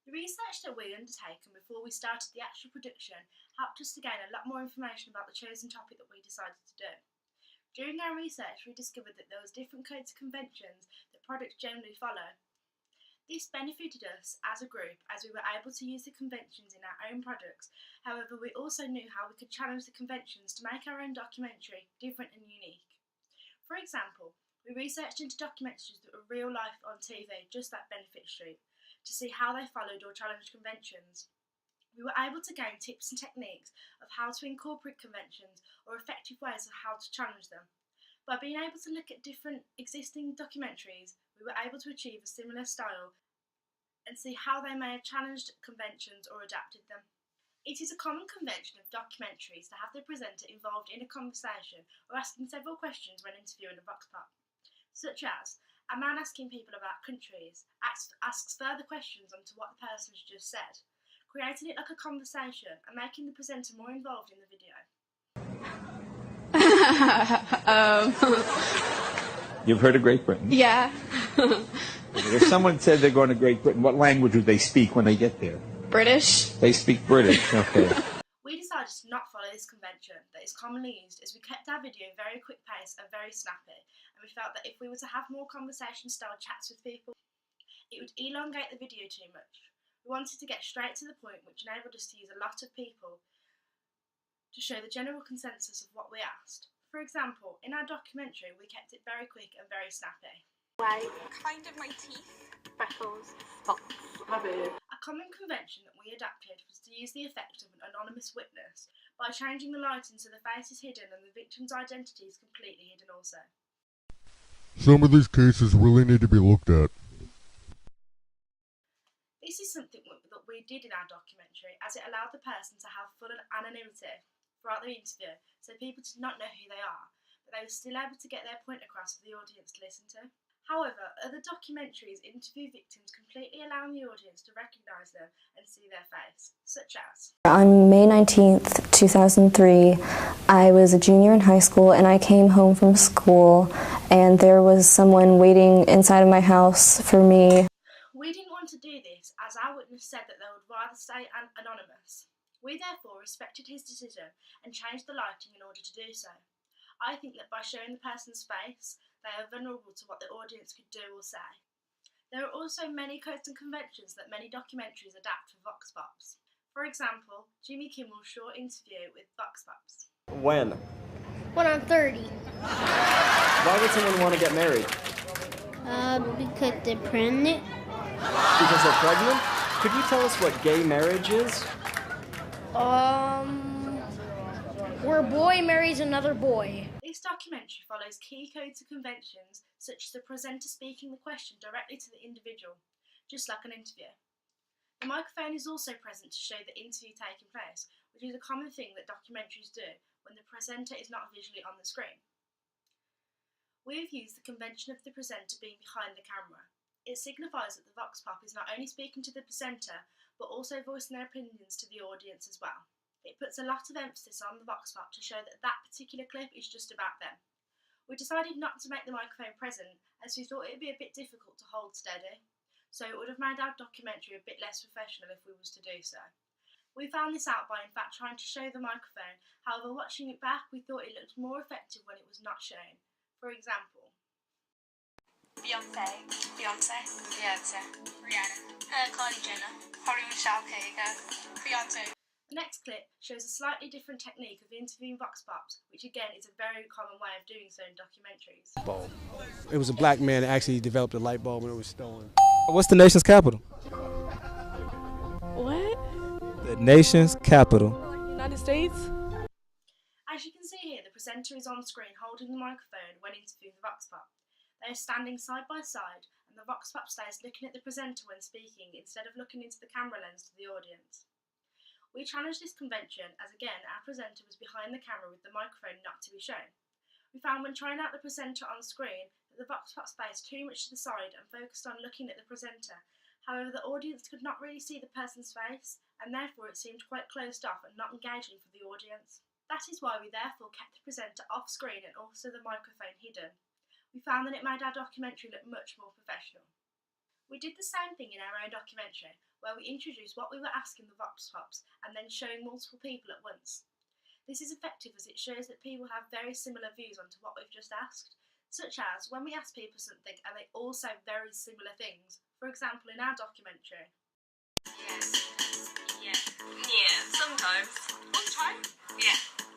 The research that we undertaken before we started the actual production helped us to gain a lot more information about the chosen topic that we decided to do. During our research, we discovered that there was different codes of conventions that products generally follow. This benefited us as a group as we were able to use the conventions in our own products. However, we also knew how we could challenge the conventions to make our own documentary different and unique. For example, we researched into documentaries that were real life on TV, just like Benefit Street, to see how they followed or challenged conventions. We were able to gain tips and techniques of how to incorporate conventions or effective ways of how to challenge them. By being able to look at different existing documentaries, we were able to achieve a similar style and see how they may have challenged conventions or adapted them. It is a common convention of documentaries to have the presenter involved in a conversation or asking several questions when interviewing a vox pop, such as a man asking people about countries asks further questions onto what the person has just said, creating it like a conversation and making the presenter more involved in the video. You've heard of Great Britain? Yeah. If someone said they're going to Great Britain, what language would they speak when they get there? British. They speak British, okay. We decided to not follow this convention that is commonly used, as we kept our video very quick pace and very snappy, and we felt that if we were to have more conversation style chats with people, it would elongate the video too much. We wanted to get straight to the point, which enabled us to use a lot of people to show the general consensus of what we asked. For example, in our documentary, we kept it very quick and very snappy. White. Kind of my teeth. Freckles. Spots. A common convention that we adapted was to use the effect of an anonymous witness by changing the lighting so the face is hidden and the victim's identity is completely hidden also. Some of these cases really need to be looked at. This is something that we did in our documentary, as it allowed the person to have full anonymity throughout the interview, so people did not know who they are, but they were still able to get their point across for the audience to listen to. However, other documentaries interview victims, completely allowing the audience to recognise them and see their face, such as... On May 19th, 2003, I was a junior in high school and I came home from school and there was someone waiting inside of my house for me. We didn't want to do this as our witness said that they would rather stay anonymous. We therefore respected his decision and changed the lighting in order to do so. I think that by showing the person's face, they are vulnerable to what the audience could do or say. There are also many codes and conventions that many documentaries adapt for vox pops. For example, Jimmy Kimmel's short interview with vox pops. When? When I'm 30. Why would someone want to get married? Because they're pregnant. Because they're pregnant? Could you tell us what gay marriage is? Where a boy marries another boy. This documentary follows key codes and conventions, such as the presenter speaking the question directly to the individual, just like an interview. The microphone is also present to show the interview taking place, which is a common thing that documentaries do when the presenter is not visually on the screen. We have used the convention of the presenter being behind the camera. It signifies that the vox pop is not only speaking to the presenter, but also voicing their opinions to the audience as well. It puts a lot of emphasis on the vox pop to show that that particular clip is just about them. We decided not to make the microphone present as we thought it would be a bit difficult to hold steady, so it would have made our documentary a bit less professional if we was to do so. We found this out by in fact trying to show the microphone, however watching it back we thought it looked more effective when it was not shown. For example, Beyonce. Rihanna. Kylie Jenner. Holly Michelle Beyonce. the next clip shows a slightly different technique of interviewing vox pops, which again is a very common way of doing so in documentaries. Bulb. It was a black man that actually developed a light bulb and it was stolen. What's the nation's capital? What? The nation's capital. United States? As you can see here, the presenter is on screen holding the microphone when interviewing the vox pop. They are standing side by side, and the vox pop stays looking at the presenter when speaking instead of looking into the camera lens to the audience. We challenged this convention as, again, our presenter was behind the camera with the microphone not to be shown. We found when trying out the presenter on screen that the vox pop spaced too much to the side and focused on looking at the presenter. However, the audience could not really see the person's face, and therefore it seemed quite closed off and not engaging for the audience. That is why we therefore kept the presenter off screen and also the microphone hidden. We found that it made our documentary look much more professional. We did the same thing in our own documentary, where we introduced what we were asking the Vox Pops and then showing multiple people at once. This is effective as it shows that people have very similar views onto what we've just asked, such as when we ask people something and they all say very similar things, for example in our documentary. Yes. Yeah. Yeah, sometimes. All the time? Yeah.